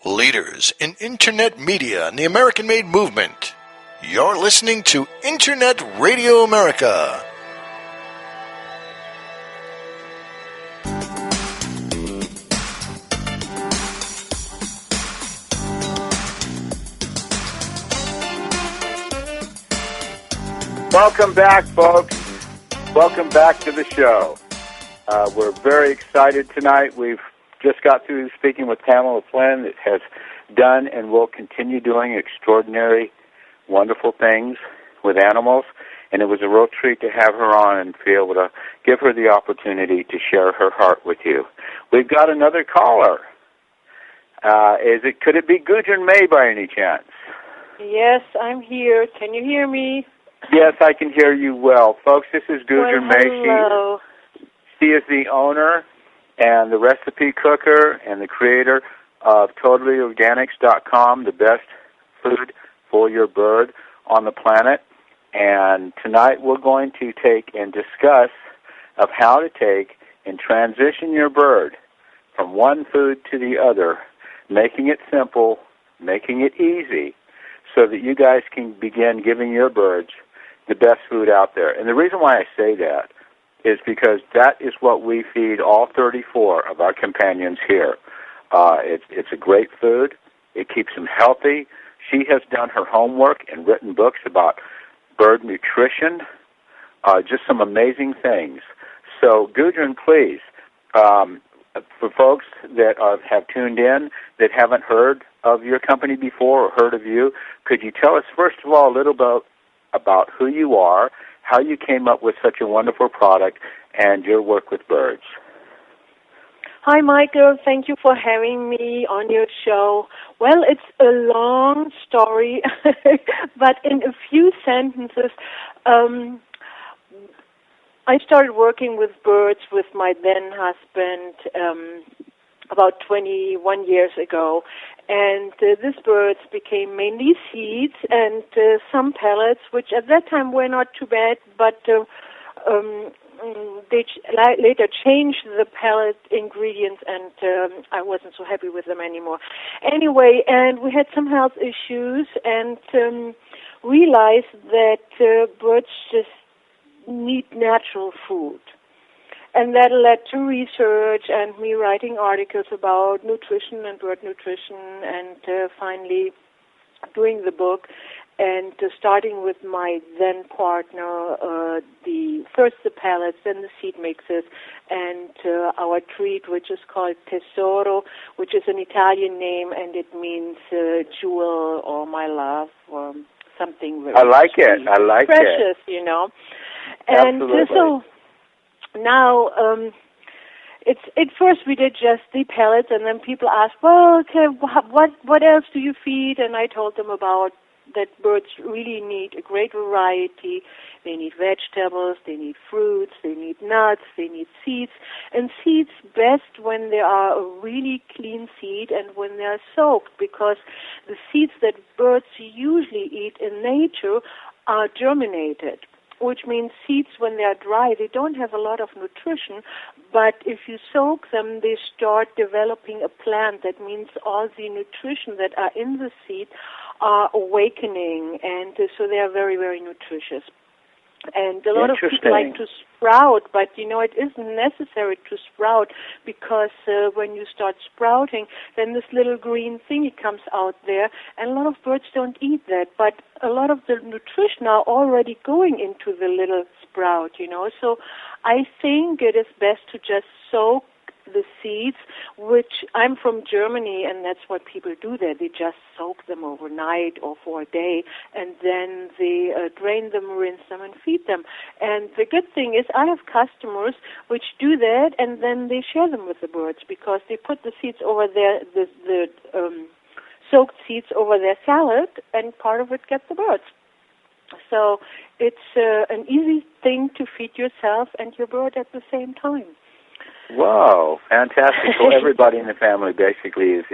Leaders in Internet media and the American-made movement. You're listening to Internet Radio America. Welcome back, folks. Welcome back to the show. We're very excited tonight. We've just got through speaking with Pamela Flynn, that has done and will continue doing extraordinary, wonderful things with animals. And it was a real treat to have her on and be able to give her the opportunity to share her heart with you. We've got another caller. Could it be Gudrun May by any chance? Yes, I'm here. Can you hear me? Yes, I can hear you well. Folks, this is Gudrun May. Hello. She is the owner and the recipe cooker and the creator of TotallyOrganics.com, the best food for your bird on the planet. And tonight we're going to take and discuss of how to take and transition your bird from one food to the other, making it simple, making it easy, so that you guys can begin giving your birds the best food out there. And the reason why I say that is because that is what we feed all 34 of our companions here. It's a great food. It keeps them healthy. She has done her homework and written books about bird nutrition, just some amazing things. So, Gudrun, please, for folks that have tuned in that haven't heard of your company before or heard of you, could you tell us, first of all, a little bit about who you are, how you came up with such a wonderful product, and your work with birds? Hi, Michael. Thank you for having me on your show. Well, it's a long story, but in a few sentences, I started working with birds with my then husband about 21 years ago. And these birds became mainly seeds and some pellets, which at that time were not too bad, but they later changed the pellet ingredients, and I wasn't so happy with them anymore. Anyway, and we had some health issues and realized that birds just need natural food. And that led to research and me writing articles about nutrition and bird nutrition, and finally doing the book and starting with my then partner, first the pellets, then the seed mixes, and our treat, which is called Tesoro, which is an Italian name, and it means jewel or my love or something very I like it. I like precious, it. you know. And so now, at first we did just the pellets, and then people asked, well, okay, what else do you feed? And I told them about that birds really need a great variety. They need vegetables, they need fruits, they need nuts, they need seeds. And seeds best when they are a really clean seed and when they are soaked, because the seeds that birds usually eat in nature are germinated, which means seeds, when they are dry, they don't have a lot of nutrition, but if you soak them, they start developing a plant. That means all the nutrition that are in the seed are awakening, and so they are very, very nutritious. And a lot of people like to sprout, but, you know, it isn't necessary to sprout, because when you start sprouting, then this little green thingy comes out there, and a lot of birds don't eat that. But a lot of the nutrition are already going into the little sprout, you know. So I think it is best to just soak the seeds, which I'm from Germany, and that's what people do there. They just soak them overnight or for a day, and then they drain them, rinse them, and feed them. And the good thing is I have customers which do that, and then they share them with the birds, because they put the seeds over their, the soaked seeds over their salad, and part of it gets the birds. So it's an easy thing to feed yourself and your bird at the same time. Wow, fantastic. So everybody in the family basically is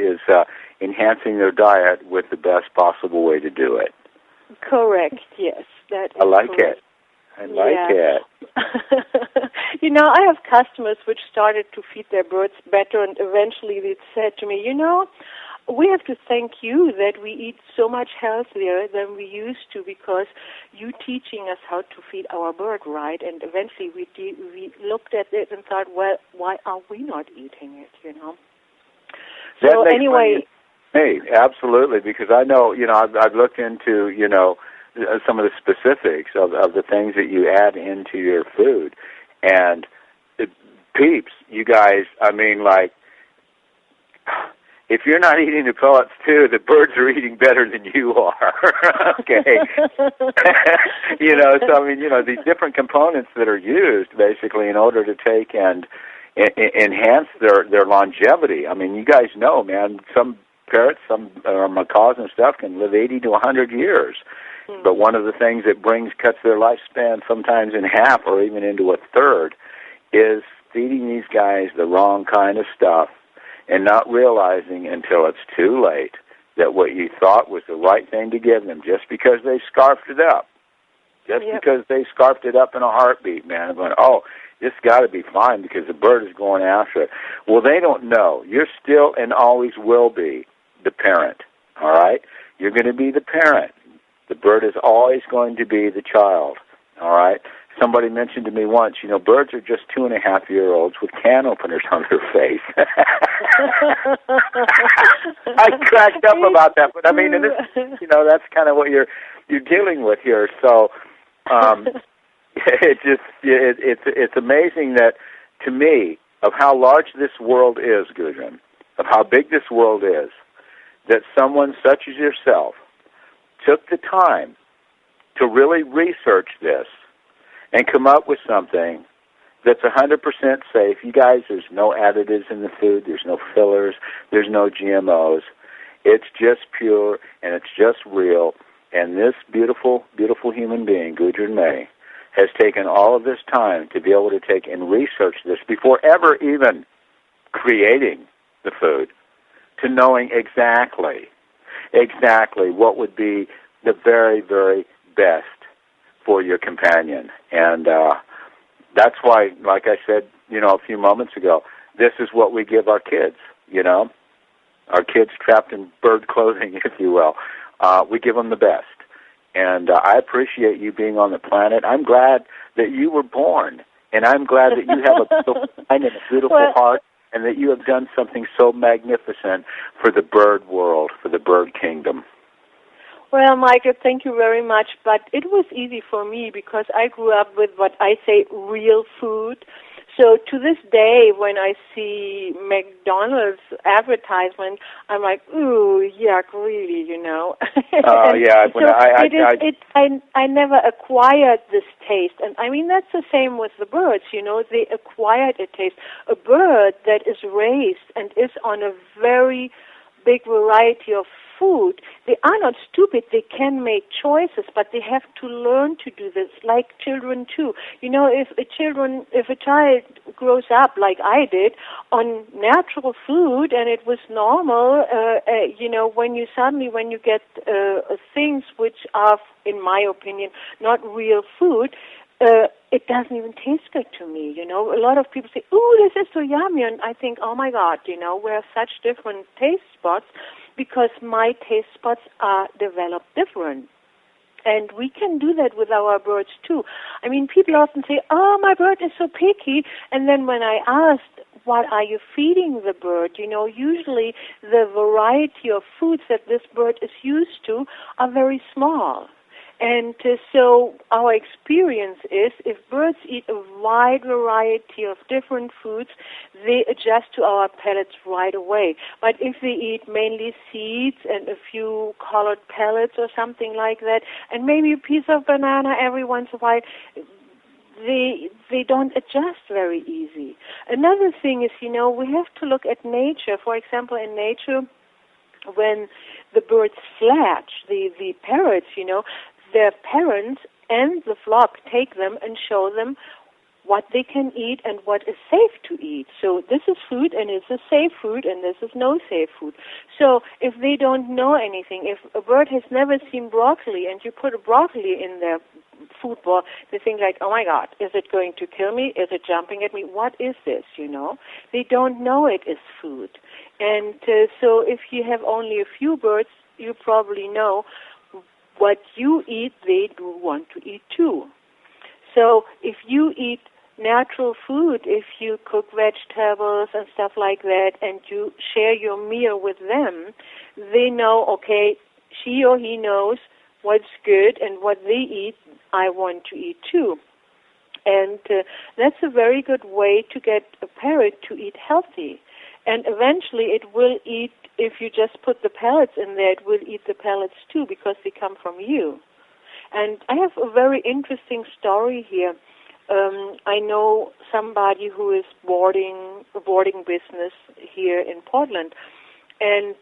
enhancing their diet with the best possible way to do it. Correct, yes. That is I like correct. it. I like it. You know, I have customers which started to feed their birds better, and eventually they said to me, you know, we have to thank you that we eat so much healthier than we used to, because you teaching us how to feed our bird right. And eventually we looked at it and thought, well, why are we not eating it, you know? So anyway. Hey, absolutely, because I know, you know, I've looked into, you know, some of the specifics of the things that you add into your food. And peeps, you guys, I mean, like, if you're not eating the pellets too, the birds are eating better than you are. Okay. You know, so I mean, you know, these different components that are used basically in order to take and enhance their longevity. I mean, you guys know, man, some parrots, some macaws and stuff can live 80 to 100 years. But one of the things that cuts their lifespan sometimes in half or even into a third is feeding these guys the wrong kind of stuff, and not realizing until it's too late that what you thought was the right thing to give them, just because they scarfed it up, because they scarfed it up in a heartbeat, man, I'm going, oh, this got to be fine because the bird is going after it. Well, they don't know. You're still and always will be the parent, all right? You're going to be the parent. The bird is always going to be the child, all right? Somebody mentioned to me once, you know, birds are just 2.5-year-olds with can openers on their face. I cracked up about that, but I mean, you know, that's kind of what you're dealing with here. So, it's amazing that, to me, of how large this world is, Gudrun, of how big this world is, that someone such as yourself took the time to really research this and come up with something that's 100% safe. You guys, there's no additives in the food. There's no fillers. There's no GMOs. It's just pure, and it's just real. And this beautiful, beautiful human being, Gudrun May, has taken all of this time to be able to take and research this before ever even creating the food, to knowing exactly what would be the very, very best for your companion. And that's why, like I said, a few moments ago, this is what we give our kids, our kids trapped in bird clothing, if you will. We give them the best. And I appreciate you being on the planet. I'm glad that you were born, and I'm glad that you have a beautiful mind and a beautiful heart, and that you have done something so magnificent for the bird world, for the bird kingdom. Well, Michael, thank you very much. But it was easy for me because I grew up with what I say real food. So to this day, when I see McDonald's advertisement, I'm like, ooh, yuck, really, Oh, yeah. I never acquired this taste. And I mean, that's the same with the birds, they acquired a taste. A bird that is raised and is on a very big variety of food, they are not stupid. They can make choices, but they have to learn to do this, like children too. If a child grows up like I did on natural food and it was normal, when you get things which are, in my opinion, not real food, it doesn't even taste good to me, A lot of people say, ooh, this is so yummy, and I think, oh my God, we have such different taste spots because my taste spots are developed different. And we can do that with our birds too. I mean, people often say, oh, my bird is so picky, and then when I asked, what are you feeding the bird? Usually the variety of foods that this bird is used to are very small. And so our experience is if birds eat a wide variety of different foods, they adjust to our pellets right away. But if they eat mainly seeds and a few colored pellets or something like that, and maybe a piece of banana every once in a while, they don't adjust very easy. Another thing is, we have to look at nature. For example, in nature, when the birds fledge, the parrots, their parents and the flock take them and show them what they can eat and what is safe to eat. So this is food and this is safe food and this is no safe food. So if they don't know anything, if a bird has never seen broccoli and you put a broccoli in their food bowl, they think like, oh my God, is it going to kill me? Is it jumping at me? What is this, They don't know it is food. And so if you have only a few birds, you probably know what you eat, they do want to eat too. So if you eat natural food, if you cook vegetables and stuff like that, and you share your meal with them, they know, okay, she or he knows what's good and what they eat, I want to eat too. And that's a very good way to get a parrot to eat healthy. And eventually it will eat, if you just put the pellets in there, it will eat the pellets too because they come from you. And I have a very interesting story here. I know somebody who is a boarding business here in Portland. And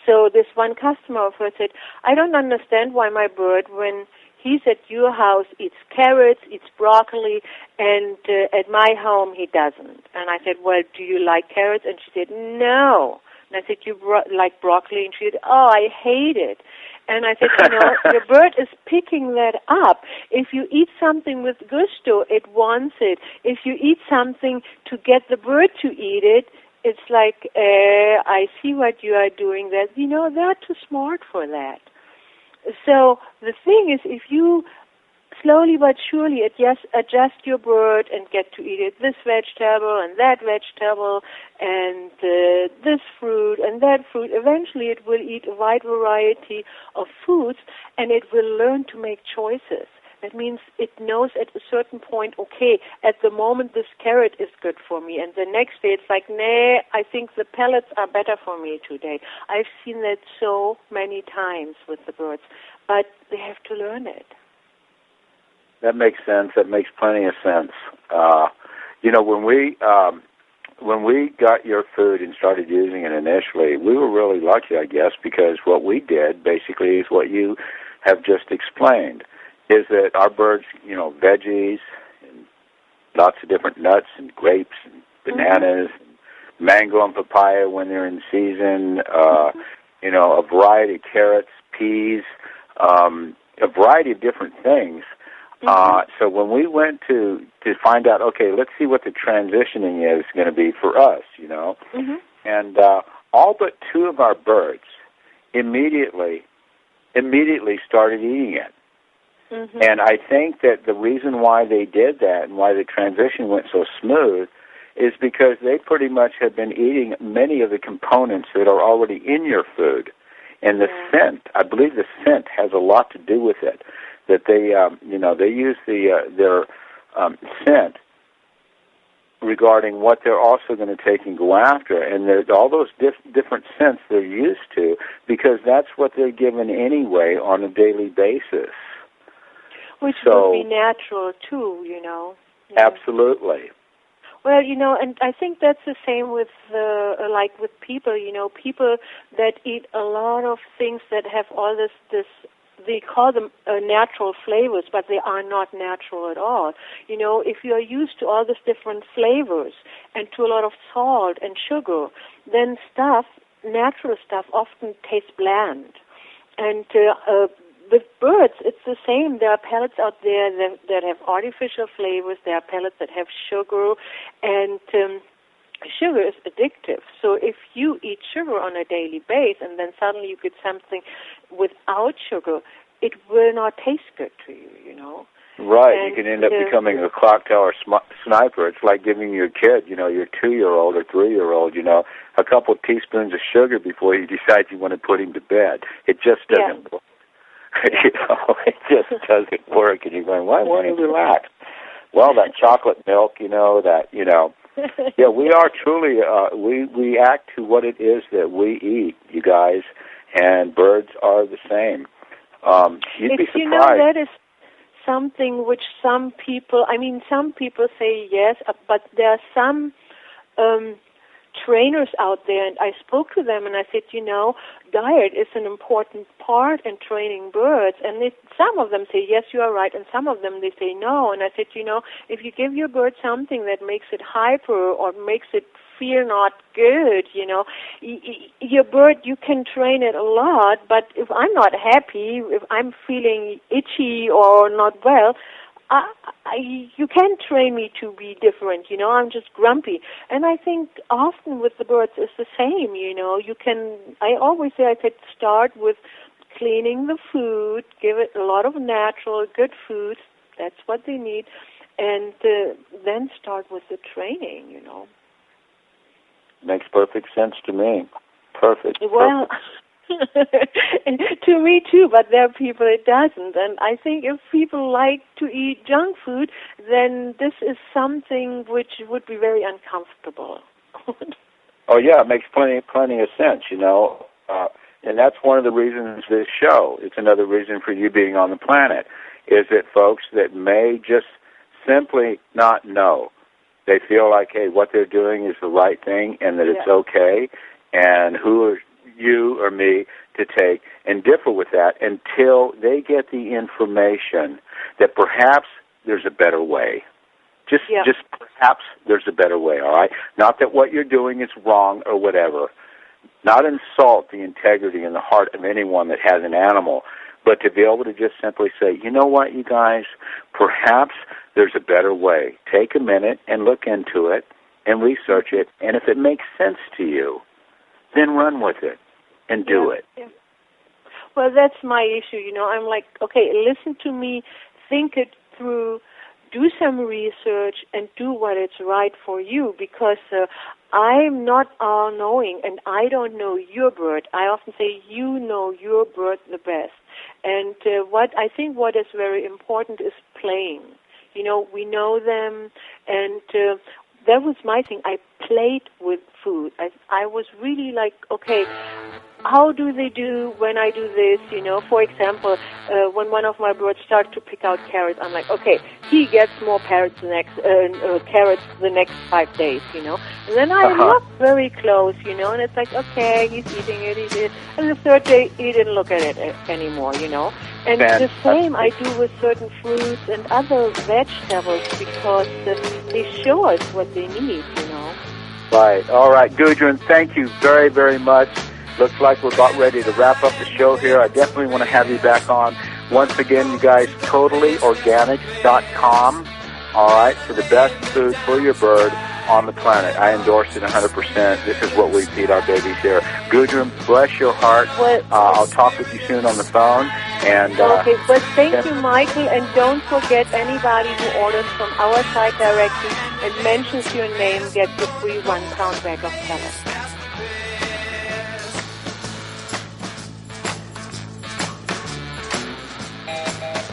so this one customer of hers said, I don't understand why my bird, when he's at your house, eats carrots, eats broccoli, and at my home he doesn't. And I said, well, do you like carrots? And she said, no. And I said, you like broccoli? And she said, oh, I hate it. And I said, your bird is picking that up. If you eat something with gusto, it wants it. If you eat something to get the bird to eat it, it's like, I see what you are doing. That they're too smart for that. So the thing is, if you slowly but surely adjust your bird and get to eat it, this vegetable and that vegetable and this fruit and that fruit, eventually it will eat a wide variety of foods and it will learn to make choices. That means it knows at a certain point, okay, at the moment this carrot is good for me, and the next day it's like, nah, I think the pellets are better for me today. I've seen that so many times with the birds, but they have to learn it. That makes sense. That makes plenty of sense. When we got your food and started using it initially, we were really lucky, I guess, because what we did basically is what you have just explained. Is that our birds, veggies and lots of different nuts and grapes and bananas and mango and papaya when they're in season, you know, a variety of carrots, peas, a variety of different things. So when we went to find out, okay, let's see what the transitioning is going to be for us, you know, and all but 2 of our birds immediately started eating it. And I think that the reason why they did that and why the transition went so smooth is because they pretty much have been eating many of the components that are already in your food. And the scent, I believe the scent has a lot to do with it. That they, you know, they use their scent regarding what they're also going to take and go after. And there's all those different scents they're used to because that's what they're given anyway on a daily basis. Which would be natural, too, you know. Absolutely. Well, you know, and I think that's the same with, like with people, you know, people that eat a lot of things that have all this they call them natural flavors, but they are not natural at all. You know, if you are used to all these different flavors and to a lot of salt and sugar, then natural stuff often tastes bland. And with birds, it's the same. There are pellets out there that have artificial flavors. There are pellets that have sugar, and sugar is addictive. So if you eat sugar on a daily basis and then suddenly you get something without sugar, it will not taste good to you, you know. Right. And you can end up becoming a clock tower sniper. It's like giving your kid, you know, your 2-year-old or 3-year-old, you know, a couple of teaspoons of sugar before you decide you want to put him to bed. It just doesn't work. You know, it just doesn't work. And you're going, why won't he relax? Well, that chocolate milk, you know, yeah, we are truly, we act to what it is that we eat, you guys, and birds are the same. You'd be surprised. You know, that is something which some people say yes, but there are some trainers out there, and I spoke to them and I said, you know, diet is an important part in training birds, and some of them say, yes, you are right, and some of them, they say no, and I said, you know, if you give your bird something that makes it hyper or makes it feel not good, you know, your bird, you can train it a lot, but if I'm not happy, if I'm feeling itchy or not well, you can't train me to be different, you know, I'm just grumpy. And I think often with the birds it's the same, you know, I always say, I said, start with cleaning the food, give it a lot of natural, good food, that's what they need, and then start with the training, you know. Makes perfect sense to me. Perfect. Well, to me too, but there are people it doesn't. And I think if people like to eat junk food, then this is something which would be very uncomfortable. Oh yeah, it makes plenty of sense, you know. And that's one of the reasons this show. It's another reason for you being on the planet, is that folks that may just simply not know. They feel like, hey, what they're doing is the right thing and that it's okay, and who are you or me to take and differ with that until they get the information that perhaps there's a better way. Just perhaps there's a better way, all right? Not that what you're doing is wrong or whatever. Not insult the integrity and the heart of anyone that has an animal, but to be able to just simply say, you know what, you guys, perhaps there's a better way. Take a minute and look into it and research it, and if it makes sense to you, then run with it and do it. Yeah. Well, that's my issue, you know. I'm like, okay, listen to me, think it through, do some research, and do what is right for you, because I'm not all-knowing, and I don't know your bird. I often say you know your bird the best. And what is very important is playing. You know, we know them, and that was my thing. I played with food. I was really like, okay, how do they do when I do this? You know, for example, when one of my birds started to pick out carrots, I'm like, okay, he gets more carrots the next 5 days, you know. And then I look very close, you know, and it's like, okay, he's eating it. And the third day, he didn't look at it anymore, you know. And the same I do with certain fruits and other vegetables, because they show us what they need, you know. right. All right, Gudrun, thank you very, very much. Looks like we're about ready to wrap up the show here. I definitely want to have you back on. Once again, you guys, totallyorganic.com, all right, for the best food for your bird on the planet. I endorse it 100%. This is what we feed our babies here. Gudrun, bless your heart. I'll talk with you soon on the phone. And okay, but thank you, Michael, and don't forget anybody who orders from our site directly and mentions your name gets a free 1-pound bag of pellets.